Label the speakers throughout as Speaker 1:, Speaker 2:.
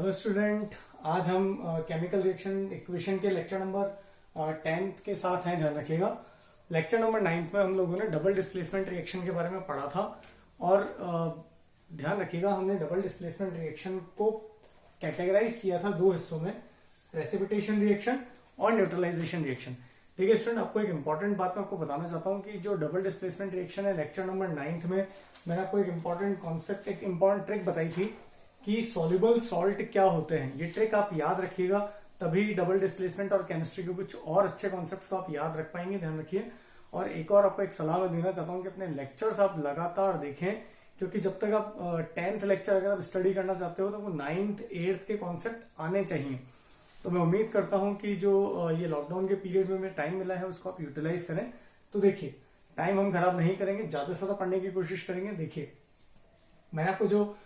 Speaker 1: Hello student, आज हम chemical reaction equation के लेक्चर नंबर 10 के साथ हैं। ध्यान रखिएगा, लेक्चर नंबर 9 में हम लोगों ने डबल डिस्प्लेसमेंट रिएक्शन के बारे में पढ़ा था और ध्यान रखिएगा हमने डबल डिस्प्लेसमेंट रिएक्शन को कैटेगराइज किया था दो हिस्सों में, प्रेसिपिटेशन रिएक्शन और न्यूट्रलाइजेशन रिएक्शन। ठीक है स्टूडेंट, आपको एक इंपॉर्टेंट बात मैं आपको बताना चाहता हूँ कि जो डबल डिस्प्लेसमेंट रिएक्शन है लेक्चर नंबर 9 में मैंने आपको एक इंपॉर्टेंट कॉन्सेप्ट, एक इंपॉर्टेंट ट्रिक बताई थी कि सॉल्युबल सॉल्ट क्या होते हैं। ये ट्रिक आप याद रखिएगा, तभी डबल डिस्प्लेसमेंट और केमिस्ट्री के कुछ और अच्छे कॉन्सेप्ट्स को आप याद रख पाएंगे। ध्यान रखिए। और एक और आपको एक सलाह मैं देना चाहता हूँ कि अपने लेक्चर्स आप लगातार देखें, क्योंकि जब तक आप 10th लेक्चर अगर आप स्टडी करना चाहते हो तो वो 9th 8th के कॉन्सेप्ट आने चाहिए। तो मैं उम्मीद करता हूँ कि जो ये लॉकडाउन के पीरियड में टाइम मिला है उसको आप यूटिलाइज करें। तो देखिए, टाइम हम खराब नहीं करेंगे, ज्यादा से ज्यादा पढ़ने की कोशिश करेंगे। देखिए, मैंने आपको जो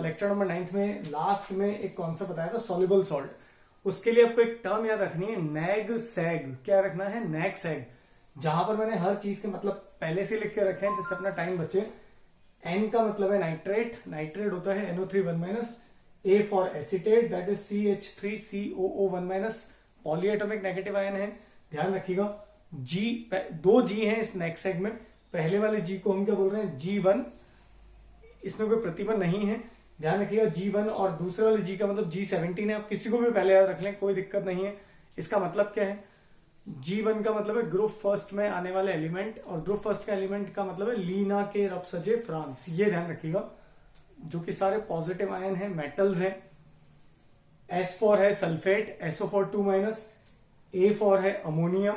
Speaker 1: लेक्चर नंबर 9 में लास्ट में एक कॉन्सेप्ट बताया था सॉल्युबल सॉल्ट, उसके लिए आपको एक टर्म याद रखनी है, नैग सैग। क्या रखना है? नैग सैग। जहां पर मैंने हर चीज के मतलब पहले से लिख के रखे हैं जिससे अपना टाइम बचे। एन का मतलब है नाइट्रेट, नाइट्रेट होता है NO3 A for acetate that is CH3COO1 poly atomic negative ion है। ध्यान रखिएगा, G दो G हैं इस नेक्स्ट सेग में। पहले वाले G को हम क्या बोल रहे हैं? G1, इसमें कोई प्रतिबंध नहीं है। ध्यान रखिएगा, G1 और दूसरे वाले G का मतलब G17 है। आप किसी को भी पहले याद रख लें, कोई दिक्कत नहीं है। इसका मतलब क्या है? G1 का मतलब है ग्रुप फर्स्ट में आने वाले एलिमेंट, और ग्रुप फर्स्ट का एलिमेंट का मतलब है लीना के रब सजे फ्रांस। ये ध्यान रखिएगा, जो कि सारे पॉजिटिव आयन है, मेटल्स है। S4 है सल्फेट, SO4 A फॉर है अमोनियम।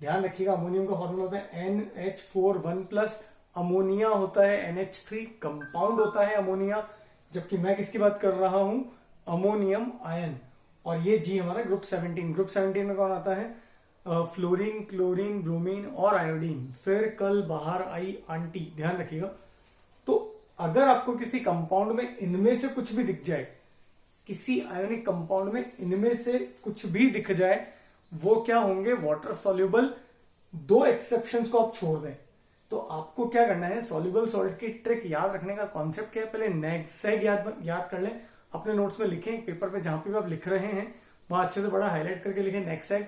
Speaker 1: ध्यान रखिएगा, अमोनियम का फॉर्मूला होता है NH4 अमोनिया होता है NH3, कंपाउंड होता है अमोनिया। जबकि मैं किसकी बात कर रहा हूं? Ammonium ion. और ये G हमारा ग्रुप 17। ग्रुप 17 में कौन आता है? फ्लोरीन, क्लोरीन, ब्रोमीन और आयोडीन। फिर कल बाहर आई आंटी। ध्यान रखिएगा। तो अगर आपको किसी कंपाउंड में इनमें से कुछ भी दिख जाए, किसी आयोनिक कंपाउंड में इनमें से कुछ भी दिख जाए, वो क्या होंगे? Water soluble. दो एक्सेप्शंस को आप छोड़ दें तो आपको क्या करना है? सॉल्युबल सॉल्ट की ट्रिक याद रखने का कॉन्सेप्ट क्या है? पहले नेक्सैग याद कर लें, अपने नोट्स में लिखें, पेपर पे जहां पे भी आप लिख रहे हैं वहां अच्छे से बड़ा हाईलाइट करके लिखें नेक्सैग।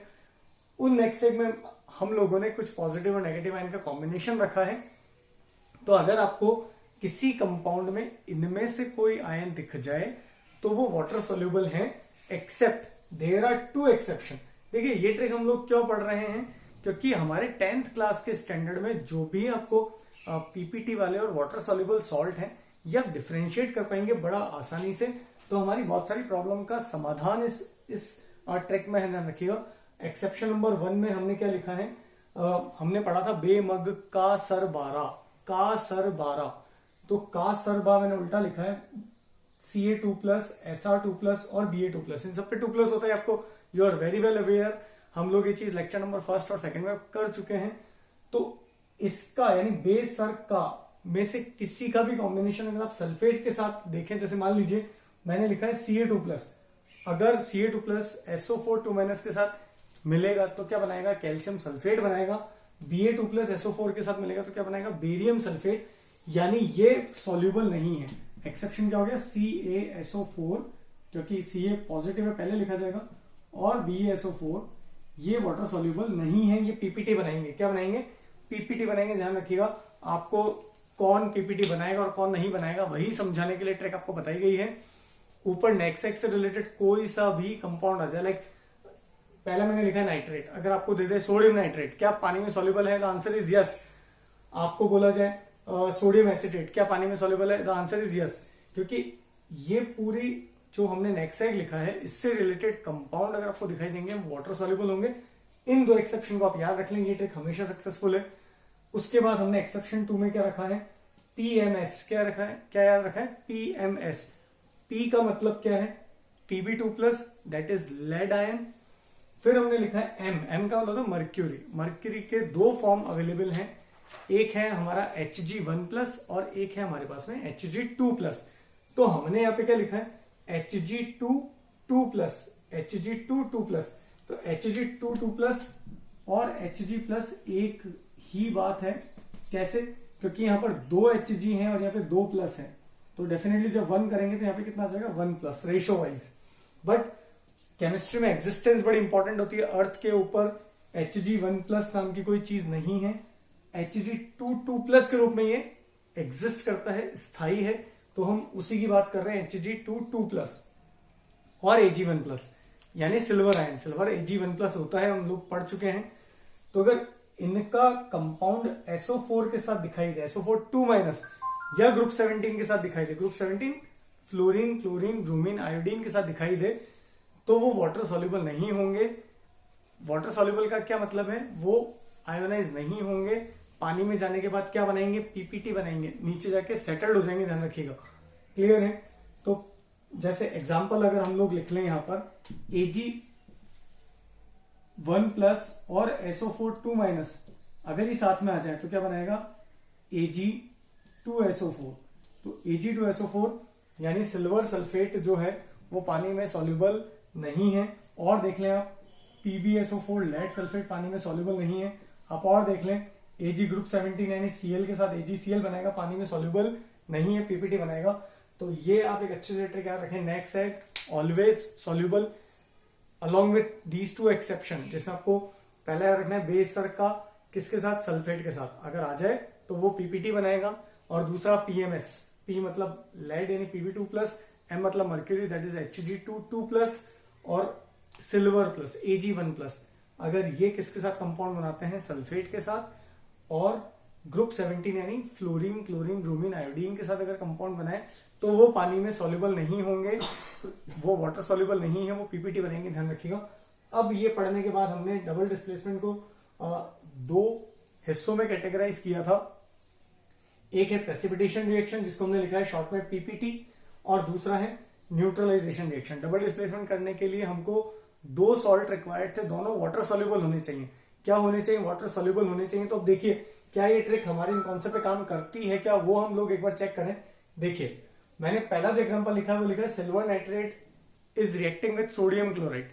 Speaker 1: उन नेक्सैग में हम लोगों ने कुछ पॉजिटिव और नेगेटिव आयन का कॉम्बिनेशन रखा है। तो अगर आपको किसी कंपाउंड में इनमें से कोई आयन दिख जाए तो वो वाटर सॉल्युबल है, except there are two exception. देखिए, ये ट्रिक हम लोग क्यों पढ़ रहे हैं? क्योंकि हमारे 10th क्लास के स्टैंडर्ड में जो भी आपको पीपीटी वाले और वाटर सॉल्युबल सॉल्ट हैं, ये आप डिफरेंशिएट कर पाएंगे बड़ा आसानी से। तो हमारी बहुत सारी प्रॉब्लम का समाधान इस ट्रिक में है। ध्यान रखिएगा, एक्सेप्शन नंबर 1 में हमने क्या लिखा है? हमने पढ़ा था बेमग का सर 12, का सर 12। तो का सर 12 मैंने उल्टा लिखा है, Ca2+, Sr2+ और Ba2+। इन सब पे 2+ होता है, आपको you are very well aware. हम लोग ये चीज लेक्चर नंबर 1 और 2 में कर चुके हैं। तो इसका यानी बे सर का में से किसी का भी कॉम्बिनेशन अगर आप सल्फेट के साथ देखें, जैसे मान लीजिए मैंने लिखा है Ca2+, अगर Ca2+ SO4 के साथ मिलेगा तो क्या बनाएगा? कैल्शियम सल्फेट बनाएगा। Ba2+ SO4 के साथ मिलेगा तो क्या बनाएगा? Barium sulphate. यानी ये सॉल्युबल नहीं है। एक्सेप्शन क्या हो गया? CaSO4, क्योंकि Ca पॉजिटिव है पहले लिखा जाएगा, और BaSO4 ये वाटर सॉल्युबल नहीं है। ये पीपीटी बनाएंगे। क्या बनाएंगे? पीपीटी बनाएंगे। ध्यान रखिएगा, आपको कौन पीपीटी बनाएगा और कौन नहीं बनाएगा वही समझाने के लिए ट्रिक आपको बताई गई है। ऊपर नेक्सैग से रिलेटेड कोई सा भी कंपाउंड आ जाए, लाइक पहले मैंने लिखा है नाइट्रेट, अगर आपको दे दे सोडियम नाइट्रेट, क्या पानी में सॉल्युबल है? The answer is yes. आपको बोला जाए सोडियम एसिटेट, क्या पानी में सॉल्युबल है? The answer is yes. क्योंकि ये पूरी जो हमने नेक्सैग लिखा है, इससे रिलेटेड कंपाउंड अगर आपको दिखाई देंगे वाटर सॉल्युबल होंगे। इन दो एक्सेप्शन को आप याद रख लेंगे, ये ट्रिक हमेशा सक्सेसफुल है। उसके बाद हमने एक्सेप्शन 2 में क्या रखा है? PMS। क्या रखा है? क्या याद रखा है? PMS। P का मतलब क्या है? Pb2+, that is lead ion. फिर हमने लिखा है M का मतलब मर्क्यूरी। मर्क्यूरी के दो फॉर्म अवेलेबल हैं, एक है हमारा Hg1+ और एक है हमारे पास में Hg2+। तो हमने यहाँ पे क्या लिखा है? Hg2+, Hg2+। तो Hg2+ और Hg+ एक ही बात है। कैसे? क्योंकि यहां पर दो Hg हैं और यहाँ पे 2+ हैं, तो डेफिनेटली जब 1 करेंगे तो यहाँ पे कितना आ जाएगा 1 plus ratio wise. But chemistry में एक्जिस्टेंस बड़ी इंपॉर्टेंट होती है। अर्थ के ऊपर Hg1+ नाम की कोई चीज नहीं है, Hg2+ के रूप में ये एग्जिस्ट करता है, स्थायी है, तो हम उसी की बात कर रहे हैं Hg2+ और Ag1+, यानी सिल्वर आयन। सिल्वर Ag1+ होता है, हम लोग पढ़ चुके हैं। तो अगर इनका कंपाउंड SO4 के साथ दिखाई दे, SO4 2- या ग्रुप 17 के साथ दिखाई दे, group 17 fluorine, chlorine, bromine, iodine के साथ दिखाई दे, तो वो वाटर सॉल्युबल नहीं होंगे। वाटर सॉल्युबल का क्या मतलब है, वो आयोनाइज नहीं होंगे। पानी में जाने के बाद क्या बनाएंगे, पीपीटी बनाएंगे, नीचे जाके सेटल्ड हो जाएंगे, ध्यान रखिएगा। क्लियर है? तो जैसे एग्जांपल अगर हम लोग लिख लें यहां पर Ag1+ और SO4 2- अगर ये साथ में आ जाए तो क्या बनाएगा Ag2SO4। तो Ag2SO4 यानी सिल्वर सल्फेट जो है वो पानी में सॉल्युबल नहीं है। और देख लें आप PbSO4 लेड सल्फेट पानी में सॉल्युबल नहीं है। आप और देख लें Ag ग्रुप 17 यानी Cl के साथ AgCl बनाएगा, पानी में सॉल्युबल नहीं है, पीपीटी बनाएगा। तो ये आप एक अच्छे से ट्रिक याद रखें, नेक्स्ट है always soluble along with these two exception, जिसमें आपको पहले याद रखना है बेस सर का किसके साथ, सल्फेट के साथ अगर आ जाए तो वो पीपीटी बनाएगा। और दूसरा PMS, P मतलब लेड यानी Pb2+, M मतलब मर्क्यूरी दैट इज Hg2+ और सिल्वर प्लस Ag1+, अगर ये किसके साथ कंपाउंड बनाते हैं, सल्फेट के साथ, और ग्रुप 17 यानी फ्लोरीन, क्लोरीन, ब्रोमीन, आयोडीन के साथ अगर कंपाउंड बनाए तो वो पानी में सॉल्युबल नहीं होंगे, वो वाटर सॉल्युबल नहीं है, वो पीपीटी बनेंगे, ध्यान रखिएगा। अब ये पढ़ने के बाद हमने डबल डिस्प्लेसमेंट को दो हिस्सों में कैटेगराइज किया था। एक है प्रेसिपिटेशन रिएक्शन जिसको हमने लिखा है शॉर्ट में पीपीटी, और दूसरा है न्यूट्रलाइजेशन रिएक्शन। डबल डिस्प्लेसमेंट करने के लिए हमको 2 सॉल्ट रिक्वायर्ड थे, दोनों वाटर सॉल्युबल होने चाहिए। क्या होने चाहिए, वाटर सॉल्युबल होने चाहिए। तो अब देखिए क्या ये ट्रिक हमारे इन कॉन्सेप्ट पे काम करती है क्या, वो हम लोग एक बार चेक करें। देखिए मैंने पहला जो एग्जांपल लिखा है वो लिखा है silver nitrate is reacting with sodium chloride.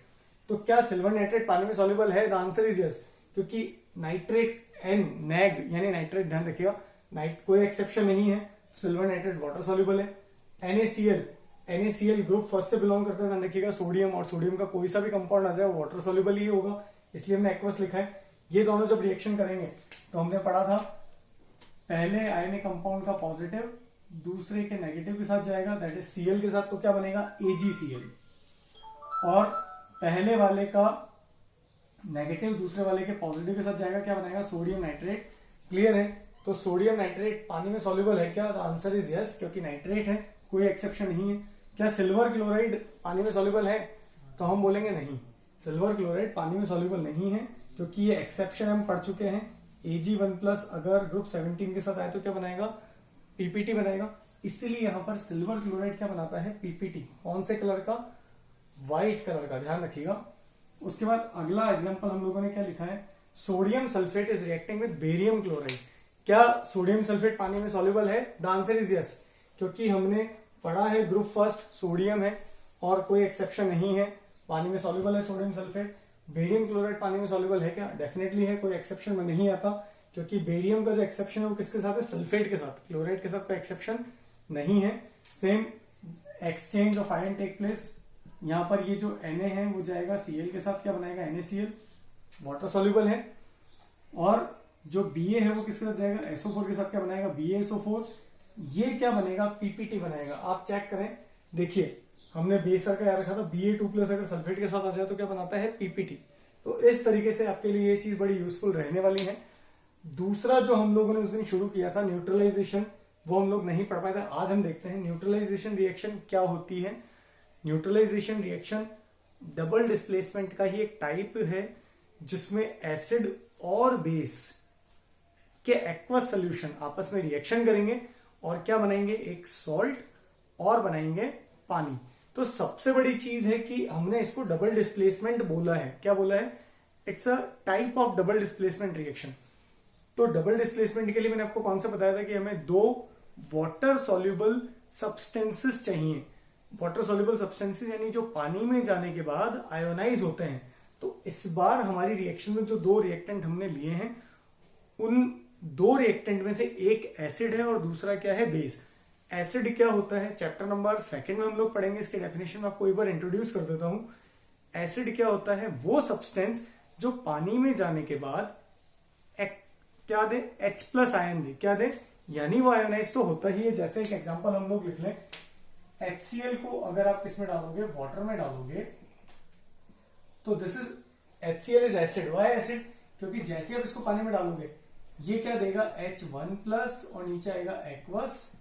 Speaker 1: तो क्या सिल्वर नाइट्रेट पानी में सॉल्युबल है? द आंसर इज यस, क्योंकि नाइट्रेट नैग यानी नाइट्रेट, ध्यान रखिएगा कोई एक्सेप्शन नहीं है, सिल्वर नाइट्रेट वाटर सॉल्युबल है। NaCl ग्रुप फर्स्ट से बिलोंग करता है, ध्यान रखिएगा सोडियम, और सोडियम का कोई सा भी कंपाउंड आ जाए वो वाटर सॉल्युबल ही होगा, इसलिए हमने एक्वस लिखा है। ये दोनों जब रिएक्शन करेंगे तो हमने पढ़ा था पहले आयनिक कंपाउंड का पॉजिटिव दूसरे के नेगेटिव के साथ जाएगा, दैट इज Cl के साथ, तो क्या बनेगा AgCl, और पहले वाले का नेगेटिव दूसरे वाले के पॉजिटिव के साथ जाएगा, क्या बनेगा सोडियम नाइट्रेट। क्लियर है? तो सोडियम नाइट्रेट पानी में सॉल्युबल है क्या? द आंसर इज यस, क्योंकि नाइट्रेट है, कोई एक्सेप्शन नहीं है। क्या सिल्वर क्लोराइड पानी में सॉल्युबल है? तो हम बोलेंगे नहीं, सिल्वर क्लोराइड पानी में सॉल्युबल नहीं है, क्योंकि ये एक्सेप्शन हम पढ़ चुके हैं। Ag1+ अगर ग्रुप 17 के साथ आए तो क्या बनाएगा, पीपीटी बनाएगा। इसीलिए यहां पर सिल्वर क्लोराइड क्या बनाता है, पीपीटी। कौन से कलर का? व्हाइट कलर का, ध्यान रखिएगा। उसके बाद अगला एग्जांपल हम लोगों ने क्या लिखा है, sodium sulphate is reacting with barium chloride. क्या सोडियम सल्फेट पानी में सॉल्युबल है? द आंसर इज यस, क्योंकि हमने पढ़ा है ग्रुप फर्स्ट सोडियम है और कोई एक्सेप्शन नहीं है, पानी में सॉल्युबल है सोडियम सल्फेट। बेरियम क्लोराइड पानी में सॉल्युबल है क्या? डेफिनेटली है, कोई एक्सेप्शन में नहीं आता, क्योंकि बेरियम का जो एक्सेप्शन है वो किसके साथ है, सल्फेट के साथ, क्लोराइड के साथ कोई एक्सेप्शन नहीं है। Same exchange of ion take place, यहां पर ये जो Na है वो जाएगा Cl के साथ, क्या बनाएगा NaCl, वाटर सॉल्युबल है। और जो Ba है वो किसके साथ जाएगा, SO4 के साथ, क्या बनाएगा BaSO4। ये क्या बनेगा, पीपीटी बनाएगा। आप चेक करें, देखिए हमने बेसर का याद रखा था Ba2+ अगर सल्फेट के साथ आ जाए तो क्या बनाता है, पीपीटी। तो इस तरीके से आपके लिए ये चीज बड़ी यूजफुल रहने वाली है। दूसरा जो हम लोगों ने उस दिन शुरू किया था न्यूट्रलाइजेशन, वो हम लोग नहीं पढ़ पाए थे। आज हम देखते हैं न्यूट्रलाइजेशन रिएक्शन क्या होती है। न्यूट्रलाइजेशन रिएक्शन डबल डिस्प्लेसमेंट का ही एक टाइप है, जिसमें एसिड और बेस के एक्वस सोल्यूशन आपस में रिएक्शन करेंगे और क्या बनाएंगे, एक सॉल्ट और बनाएंगे पानी। तो सबसे बड़ी चीज है कि हमने इसको डबल डिस्प्लेसमेंट बोला है। क्या बोला है? It's a type of double displacement reaction. तो डबल डिस्प्लेसमेंट के लिए मैंने आपको कौन सा बताया था कि हमें 2 वाटर सॉल्युबल सब्सटेंसेस चाहिए। वाटर सॉल्युबल सब्सटेंसेस यानी जो पानी में जाने के बाद आयोनाइज होते हैं। तो इस बार हमारी रिएक्शन में जो 2 रिएक्टेंट हमने लिए हैं, उन 2 रिएक्टेंट में से एक एसिड है और दूसरा क्या है, बेस। एसिड क्या होता है चैप्टर नंबर 2 में हम लोग पढ़ेंगे। इसके डेफिनेशन में आपको एक बार इंट्रोड्यूस कर देता हूं। एसिड क्या होता है, वो सब्सटेंस जो पानी में जाने के बाद क्या दे, H+ आयन दे, क्या दे, यानी वो आयोनाइज तो होता ही है। जैसे एक एग्जांपल हम लोग लिख लें, HCl को अगर आप किसमें डालोगे, वाटर में डालोगे, तो this is HCl is acid. Why acid, क्योंकि जैसे आप इसको पानी में डालोगे ये क्या देगा, H1+ और नीचे आएगा एक्वस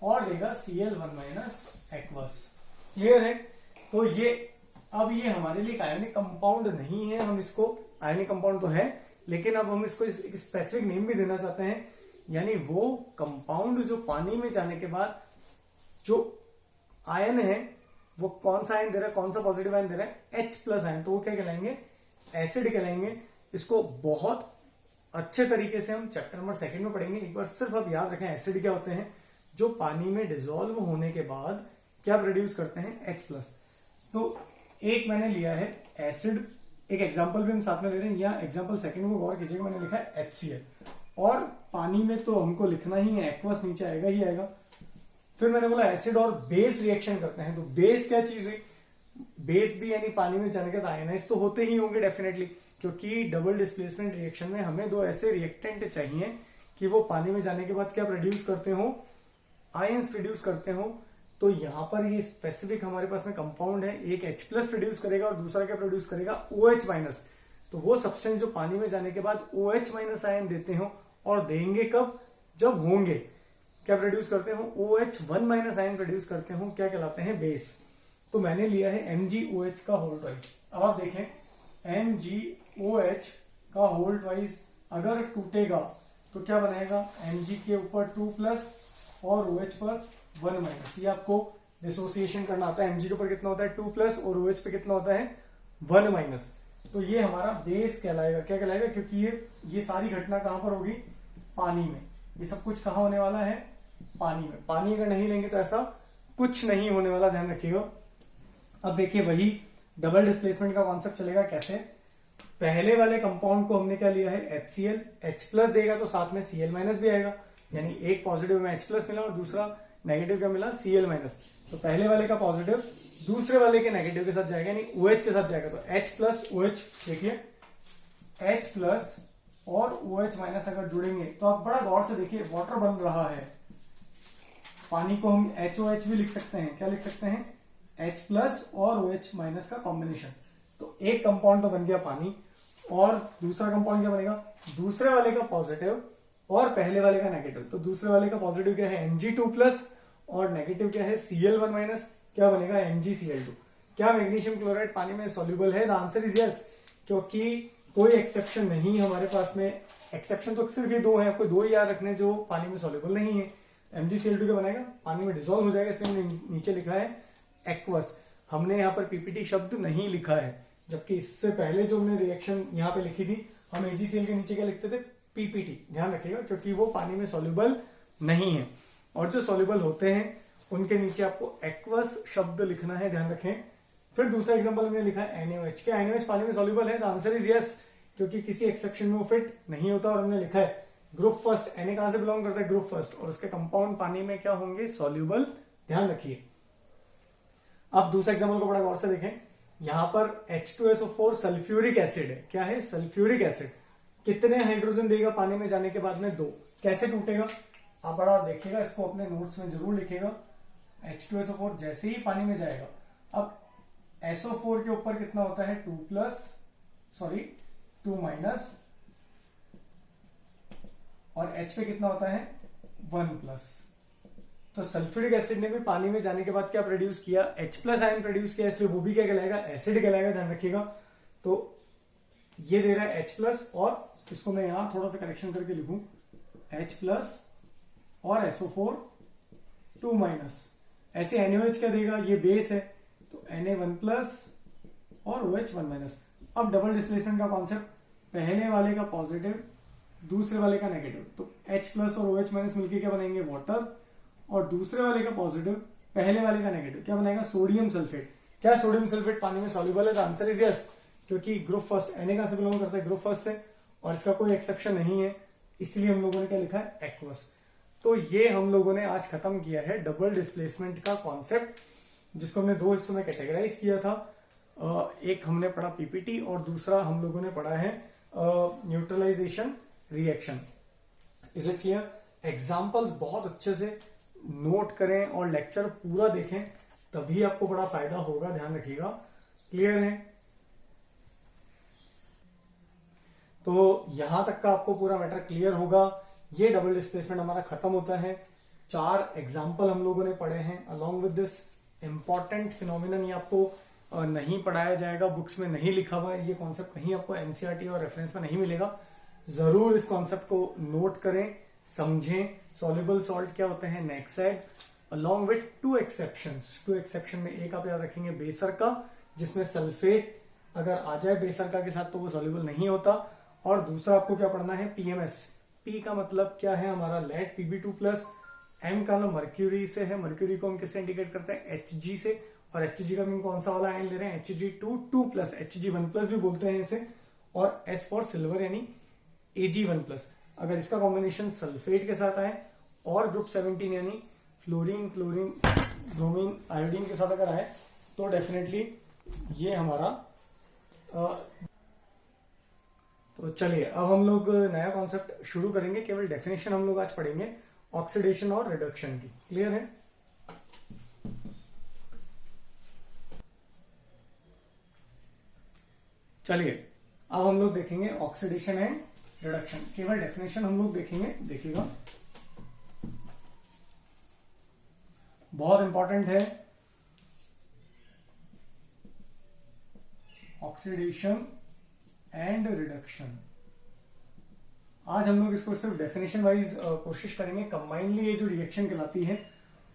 Speaker 1: और देगा Cl1- एक्वस। क्लियर है। तो ये अब ये हमारे लिए आयोनिक कंपाउंड नहीं है, हम इसको, आयोनिक कंपाउंड तो है लेकिन अब हम इसको एक स्पेसिफिक नेम भी देना चाहते हैं, यानी वो कंपाउंड जो पानी में जाने के बाद जो आयन है वो कौन सा आयन दे रहा है, कौन सा पॉजिटिव आयन दे रहा है, H+ आयन, तो वो क्या कहलाएंगे, एसिड कहलाएंगे। इसको बहुत अच्छे तरीके से हम चैप्टर नंबर 2 में पढ़ेंगे। एक बार सिर्फ आप याद रखें एसिड क्या होते हैं, जो पानी में डिसॉल्व होने के बाद क्या प्रोड्यूस करते हैं, H+। तो एक मैंने लिया है एसिड, एक एग्जांपल भी हम साथ में ले रहे हैं, या एग्जांपल 2 में गौर कीजिएगा, मैंने लिखा है HCl, और पानी में तो हमको लिखना ही है एक्वस, नीचे आएगा ही आएगा। फिर मैंने बोला एसिड और बेस रिएक्शन करते हैं, तो बेस क्या चीज हुई, बेस भी यानी पानी में जाने के बाद आयनाइज तो होते ही होंगे डेफिनेटली, क्योंकि डबल डिस्प्लेसमेंट रिएक्शन में हमें दो ऐसे रिएक्टेंट चाहिए कि वो पानी में जाने के बाद क्या प्रोड्यूस करते हो, आयंस प्रोड्यूस करते हो। तो यहां पर ये स्पेसिफिक हमारे पास में कंपाउंड है, एक H+ प्रोड्यूस करेगा और दूसरा क्या प्रोड्यूस करेगा, OH-। तो वो सब्सटेंस जो पानी में जाने के बाद OH- आयन देते हो, और देंगे कब, जब होंगे, क्या प्रोड्यूस करते हो, OH1- आयन प्रोड्यूस करते हो, क्या कहलाते हैं, बेस। तो मैंने लिया है MgOH का होल ट्वाइस। अब आप देखें MgOH का होल ट्वाइस अगर टूटेगा तो क्या बनाएगा, Mg के ऊपर 2+ और OH पर 1-। ये आपको डिसोसिएशन करना आता है। Mg के ऊपर कितना होता है, 2+ और OH पे कितना होता है, 1-। तो ये हमारा बेस कहलाएगा। क्या कहलाएगा, क्योंकि ये सारी घटना कहां पर होगी, पानी में। ये सब कुछ कहां होने वाला है, पानी में। पानी अगर नहीं लेंगे तो ऐसा कुछ नहीं होने वाला, ध्यान रखिएगा। अब देखिए वही डबल डिस्प्लेसमेंट का कॉन्सेप्ट चलेगा। कैसे, पहले वाले कंपाउंड को हमने क्या लिया है, HCl, H+ देगा तो साथ में Cl- भी आएगा, यानी एक पॉजिटिव में H+ मिला और दूसरा नेगेटिव क्या मिला, Cl-। तो पहले वाले का पॉजिटिव दूसरे वाले के नेगेटिव के साथ जाएगा, यानी OH के साथ जाएगा। तो H+ OH, देखिए H+ और OH- अगर जुड़ेंगे तो आप बड़ा गौर से देखिए, वाटर बन रहा है। पानी को हम HOH भी लिख सकते हैं, क्या लिख सकते हैं, H+ और OH- का कॉम्बिनेशन। तो एक कंपाउंड तो बन गया पानी, और दूसरा कंपाउंड क्या बनेगा, दूसरे वाले का पॉजिटिव और पहले वाले का नेगेटिव। तो दूसरे वाले का पॉजिटिव क्या है, Mg2+ और नेगेटिव क्या है, Cl1-। क्या बनेगा, MgCl2। क्या मैग्नीशियम क्लोराइड पानी में सॉल्युबल है, द आंसर इज यस, क्योंकि कोई एक्सेप्शन नहीं हमारे पास में। एक्सेप्शन तो सिर्फ ये 2 है, आपको 2 ही याद रखने जो पानी में सॉल्युबल नहीं है। MgCl2 क्या बनेगा, पानी में डिसॉल्व हो जाएगा, इसलिए हमने नीचे लिखा है एक्वस। हमने यहाँ पर पीपीटी शब्द नहीं लिखा है, जबकि इससे पहले जो हमने रिएक्शन यहाँ पे लिखी थी, हम AgCl के नीचे क्या लिखते थे, पीपीटी। ध्यान रखिएगा, क्योंकि वो पानी में सॉल्युबल नहीं है, और जो सॉल्युबल होते हैं उनके नीचे आपको एक्वस शब्द लिखना है, ध्यान रखें। फिर दूसरा एग्जांपल हमने लिखा है NaOH। क्या NaOH पानी में सॉल्युबल है, द आंसर इज यस, क्योंकि किसी एक्सेप्शन में वो फिट नहीं होता। और हमने लिखा है ग्रुप फर्स्ट, Na कहां से बिलोंग करता है, ग्रुप फर्स्ट, और उसके कंपाउंड पानी में क्या होंगे, सॉल्युबल। ध्यान रखिए। अब दूसरा एग्जांपल को बड़ा गौर से देखें। यहां पर H2SO4 सल्फ्यूरिक एसिड है। क्या है, सल्फ्यूरिक एसिड। कितने हाइड्रोजन देगा पानी में जाने के बाद में, 2। कैसे टूटेगा, आप बड़ा देखिएगा, इसको अपने नोट्स में जरूर लिखिएगा। H2SO4 जैसे ही पानी में जाएगा, अब SO4 के ऊपर कितना होता है, 2+, और H पे कितना होता है, 1+। तो सल्फ्यूरिक एसिड ने भी पानी में जाने के बाद क्या प्रोड्यूस किया, H+ आयन प्रोड्यूस किया, इसलिए वो भी क्या कहलाएगा, एसिड कहलाएगा। ध्यान रखिएगा। तो ये दे रहा है H+, और इसको मैं यहां थोड़ा सा करेक्शन करके लिखूं, H+ और SO4 2-। ऐसे NaOH क्या देगा, ये बेस है, तो Na1+ और OH1-। अब डबल डिस्प्लेसमेंट का कॉन्सेप्ट, पहले वाले का पॉजिटिव दूसरे वाले का नेगेटिव, तो H+ और OH- मिलकर क्या बनेंगे, वाटर, और दूसरे वाले का पॉजिटिव पहले वाले का नेगेटिव क्या बनाएगा, सोडियम सल्फेट। क्या सोडियम सल्फेट पानी में सॉल्युबल है, द आंसर इज यस, क्योंकि ग्रुप फर्स्ट, Na कहां से बिलोंग करता है, ग्रुप फर्स्ट से, और इसका कोई एक्सेप्शन नहीं है, इसलिए हम लोगों ने क्या लिखा है, एक्वस। तो ये हम लोगों ने आज खत्म किया है डबल डिस्प्लेसमेंट का कॉन्सेप्ट, जिसको हमने दो हिस्सों में कैटेगराइज किया था। एक हमने पढ़ा पीपीटी और दूसरा हम लोगों ने पढ़ा है neutralisation reaction. Is it clear? Examples बहुत अच्छे से नोट करें और लेक्चर पूरा देखें, तभी आपको बड़ा फायदा होगा, ध्यान रखिएगा। क्लियर है? तो यहां तक का आपको पूरा मैटर क्लियर होगा। ये डबल डिस्प्लेसमेंट हमारा खत्म होता है। 4 एग्जाम्पल हम लोगों ने पढ़े हैं। Along with this important phenomenon, ये आपको नहीं पढ़ाया जाएगा, बुक्स में नहीं लिखा हुआ है, ये कॉन्सेप्ट कहीं आपको एनसीईआरटी और रेफरेंस में नहीं मिलेगा। जरूर इस कॉन्सेप्ट को नोट करें, समझें। सॉल्युबल सॉल्ट क्या होते हैं, नेक्साइड, अलोंग विथ 2 एक्सेप्शंस। 2 एक्सेप्शन में एक आप याद रखेंगे बेसर का, जिसमें सल्फेट अगर आ जाए बेसर का के साथ तो वो सॉल्युबल नहीं होता। और दूसरा आपको क्या पढ़ना है, पीएमएस। पी का मतलब क्या है हमारा लेड, Pb2+। एम का नाम मर्क्यूरी से है, मर्क्यूरी को हम किससे इंडिकेट करते हैं, Hg से। और Hg का मीन कौन सा वाला आयन ले रहे हैं, Hg2+, Hg1+ भी बोलते हैं इसे। और S फॉर सिल्वर यानी Ag1+। अगर इसका कॉम्बिनेशन सल्फेट के साथ आए और ग्रुप 17 यानी फ्लोरीन, क्लोरीन, ब्रोमीन, आयोडीन के साथ अगर आए तो डेफिनेटली ये हमारा तो चलिए अब हम लोग नया कॉन्सेप्ट शुरू करेंगे। केवल डेफिनेशन हम लोग आज पढ़ेंगे ऑक्सीडेशन और रिडक्शन की। क्लियर है? चलिए अब हम लोग देखेंगे ऑक्सीडेशन एंड रिडक्शन। केवल डेफिनेशन हम लोग देखेंगे, देखिएगा बहुत इंपॉर्टेंट है। ऑक्सीडेशन एंड रिडक्शन, आज हम लोग इसको सिर्फ डेफिनेशन वाइज कोशिश करेंगे। कंबाइनली ये जो रिएक्शन कहलाती है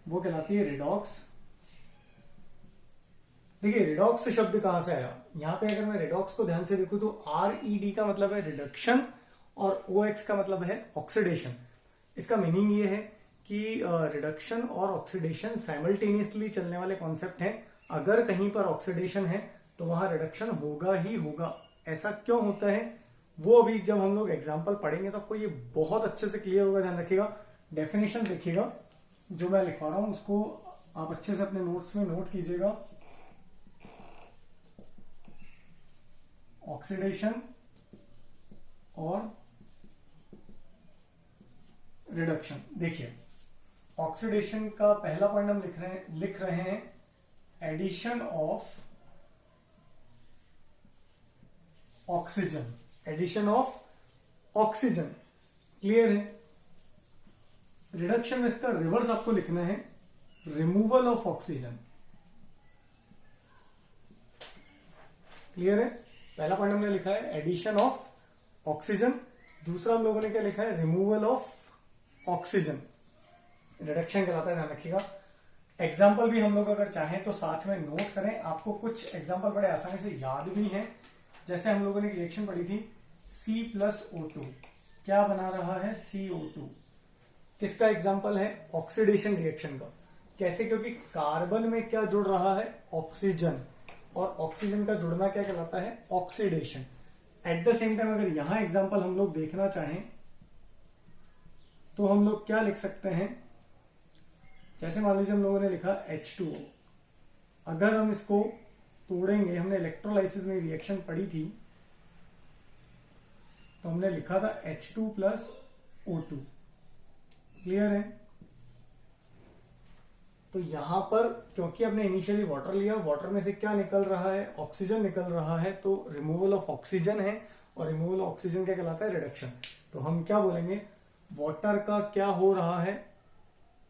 Speaker 1: वो कहलाती है रिडॉक्स। देखिए रिडॉक्स शब्द कहां से आया, यहां पे अगर मैं रिडॉक्स को ध्यान से देखूं तो RED का मतलब है रिडक्शन और OX का मतलब है ऑक्सीडेशन। इसका मीनिंग ये है कि रिडक्शन और ऑक्सीडेशन साइमल्टेनियसली चलने वाले कॉन्सेप्ट हैं। अगर कहीं पर ऑक्सीडेशन है तो वहां रिडक्शन होगा ही होगा। ऐसा क्यों होता है वो अभी जब हम लोग एग्जाम्पल पढ़ेंगे तो आपको ये बहुत अच्छे से क्लियर होगा। ध्यान रखिएगा, डेफिनेशन देखिएगा, जो मैं लिखवा रहा हूं उसको आप अच्छे से अपने नोट्स में नोट कीजिएगा। ऑक्सीडेशन और रिडक्शन। देखिए ऑक्सीडेशन का पहला पॉइंट हम लिख रहे हैं addition of oxygen. Addition of oxygen, clear है? रिडक्शन में इसका रिवर्स आपको लिखना है रिमूवल ऑफ ऑक्सीजन। क्लियर है? पहला पॉइंट हमने लिखा है एडिशन ऑफ ऑक्सीजन, दूसरा हम लोगों ने क्या लिखा है, रिमूवल ऑफ ऑक्सीजन। रिडक्शन कहलाता है, ध्यान रखिएगा। एग्जाम्पल भी हम लोग अगर चाहें तो साथ में नोट करें, आपको कुछ एग्जाम्पल बड़े आसानी से याद भी हैं। जैसे हम लोगों ने एक रिएक्शन पढ़ी थी C+O2, क्या बना रहा है, CO2। किसका एग्जाम्पल है, ऑक्सीडेशन रिएक्शन का। कैसे? क्योंकि कार्बन में क्या जुड़ रहा है, ऑक्सीजन, और ऑक्सीजन का जुड़ना क्या कहलाता है, oxidation. At the same time अगर यहां एग्जाम्पल हम लोग देखना चाहें तो हम लोग क्या लिख सकते हैं, जैसे मान लीजिए हम लोगों ने लिखा H2O, अगर हम इसको तोड़ेंगे, हमने इलेक्ट्रोलाइसिस में रिएक्शन पढ़ी थी तो हमने लिखा था H2+O2। क्लियर है? तो यहां पर क्योंकि हमने इनिशियली वाटर लिया, वाटर में से क्या निकल रहा है, ऑक्सीजन निकल रहा है, तो रिमूवल ऑफ ऑक्सीजन है। और रिमूवल ऑफ ऑक्सीजन क्या कहलाता है, रिडक्शन। तो हम क्या बोलेंगे, वाटर का क्या हो रहा है,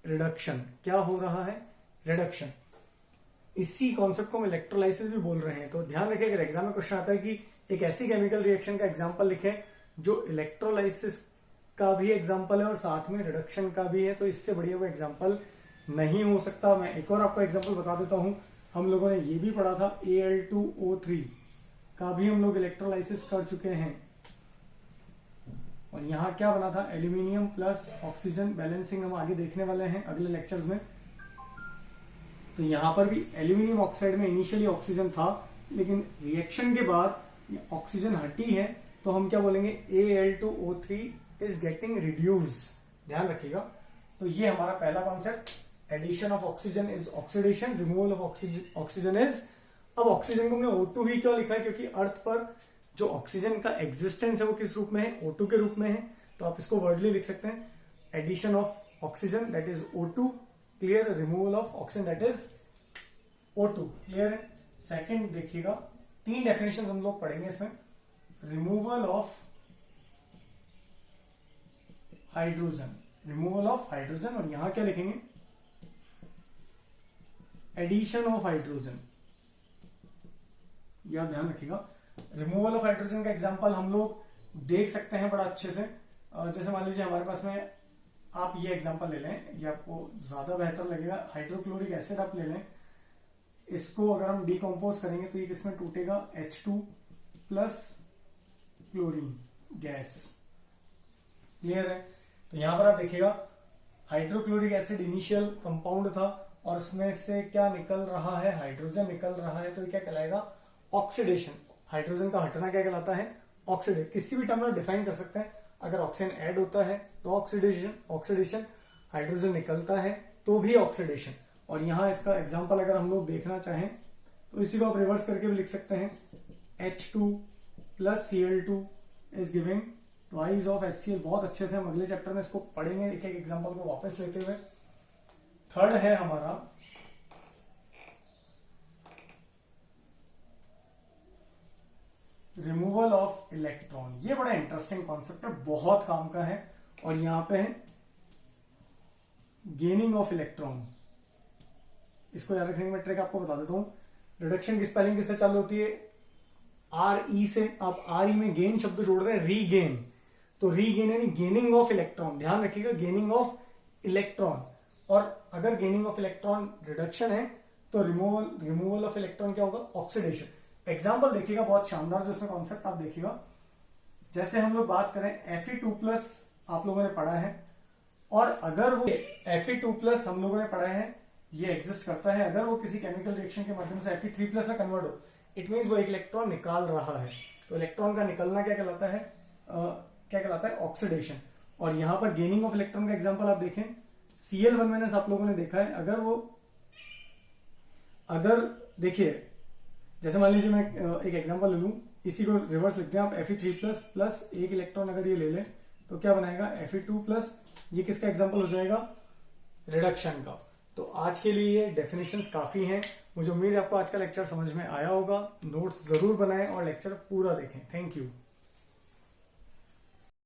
Speaker 1: रिडक्शन। क्या हो रहा है, रिडक्शन। इसी कॉन्सेप्ट को हम इलेक्ट्रोलाइसिस भी बोल रहे हैं। तो ध्यान रखिए, अगर एग्जाम में क्वेश्चन आता है कि एक ऐसी केमिकल रिएक्शन का एग्जांपल लिखें जो इलेक्ट्रोलाइसिस का भी एग्जांपल है और साथ में रिडक्शन का भी है, तो इससे बढ़िया वो एग्जांपल नहीं हो सकता। मैं एक और आपको एग्जांपल बता देता हूं। हम लोगों ने ये भी पढ़ा था Al2O3 का भी हम लोग इलेक्ट्रोलाइसिस कर चुके हैं। और यहां क्या बना था, एल्यूमिनियम प्लस ऑक्सीजन। बैलेंसिंग हम आगे देखने वाले हैं अगले लेक्चर्स में। तो यहां पर भी एल्यूमिनियम ऑक्साइड में इनिशियली ऑक्सीजन था, लेकिन रिएक्शन के बाद ऑक्सीजन हटी है, तो हम क्या बोलेंगे, Al2O3 इज गेटिंग रिड्यूस। ध्यान रखिएगा, तो ये हमारा पहला concept, addition of oxygen is oxidation, removal of oxygen is. अब ऑक्सीजन को हमने O2 ही क्यों लिखा है, क्योंकि अर्थ पर जो ऑक्सीजन का एग्जिस्टेंस है वो किस रूप में है, O2 के रूप में है, तो आप इसको वर्डली लिख सकते हैं, addition of oxygen that is O2, clear, removal of oxygen that is O2, clear है। सेकेंड देखिएगा, 3 डेफिनेशन हम लोग पढ़ेंगे इसमें, removal of hydrogen, removal of hydrogen, और यहां क्या लिखेंगे, एडिशन ऑफ हाइड्रोजन, यह ध्यान रखिएगा। रिमूवल ऑफ हाइड्रोजन का एग्जांपल हम लोग देख सकते हैं बड़ा अच्छे से, जैसे मान लीजिए हमारे पास में, आप ये एग्जांपल ले लें, ये आपको ज्यादा बेहतर लगेगा, हाइड्रोक्लोरिक एसिड आप ले लें, इसको अगर हम डिकम्पोज करेंगे तो ये किसमें टूटेगा, H2 plus chlorine gas, clear है। तो यहां पर आप देखिएगा हाइड्रोक्लोरिक एसिड इनिशियल कंपाउंड था और उसमें से क्या निकल रहा है, हाइड्रोजन निकल रहा है, तो ये क्या कहलाएगा, ऑक्सीडेशन। हाइड्रोजन का हटना क्या कहलाता है, ऑक्सीडेशन। किसी भी टर्म में डिफाइन कर सकते हैं, अगर ऑक्सीजन ऐड होता है तो ऑक्सीडेशन, हाइड्रोजन निकलता है तो भी ऑक्सीडेशन। और यहां इसका एग्जांपल अगर हम लोग देखना चाहें तो इसी को आप रिवर्स करके भी लिख सकते हैं, H2 plus Cl2 is giving twice of HCl। बहुत अच्छे से हम अगले चैप्टर में इसको पढ़ेंगे, एक एक एग्जांपल को वापस लेते हुए। थर्ड है हमारा रिमूवल ऑफ इलेक्ट्रॉन। ये बड़ा इंटरेस्टिंग कॉन्सेप्ट है, बहुत काम का है, और यहां पे है गेनिंग ऑफ इलेक्ट्रॉन। इसको याद रखने की मैं ट्रिक आपको बता देता हूं। रिडक्शन की स्पेलिंग किससे चालू होती है, RE से। आप RE में गेन शब्द जोड़ रहे हैं, रीगेन, तो रीगेन यानी गेनिंग ऑफ इलेक्ट्रॉन, ध्यान रखिएगा, गेनिंग ऑफ इलेक्ट्रॉन। और अगर गेनिंग ऑफ इलेक्ट्रॉन रिडक्शन है तो रिमूवल ऑफ इलेक्ट्रॉन क्या होगा, ऑक्सीडेशन। एग्जाम्पल देखिएगा बहुत शानदार, जो इसमें कॉन्सेप्ट आप देखिएगा, जैसे हम लोग बात करें Fe2+ आप लोगों ने पढ़ा है, और अगर वो Fe2+ हम लोगों ने पढ़ा है ये एग्जिस्ट करता है, अगर वो किसी केमिकल रिएक्शन के माध्यम से Fe3+ में कन्वर्ट हो, इट मीन्स वो एक इलेक्ट्रॉन निकाल रहा है। तो इलेक्ट्रॉन का निकलना क्या कहलाता है, ऑक्सीडेशन। और यहां पर गेनिंग ऑफ इलेक्ट्रॉन का एग्जांपल आप देखें, Cl1- आप लोगों ने देखा है, अगर देखिए, जैसे मान लीजिए मैं एक एग्जांपल ले लूं, इसी को रिवर्स लिखते हैं आप, Fe3+ प्लस एक इलेक्ट्रॉन अगर ये ले लें तो क्या बनाएगा, Fe2+। ये किसका एग्जांपल हो जाएगा, रिडक्शन का। तो आज के लिए ये डेफिनेशंस काफी हैं। मुझे उम्मीद है आपको आज का लेक्चर समझ में आया होगा। नोट्स जरूर बनाएं और लेक्चर पूरा देखें। Thank you.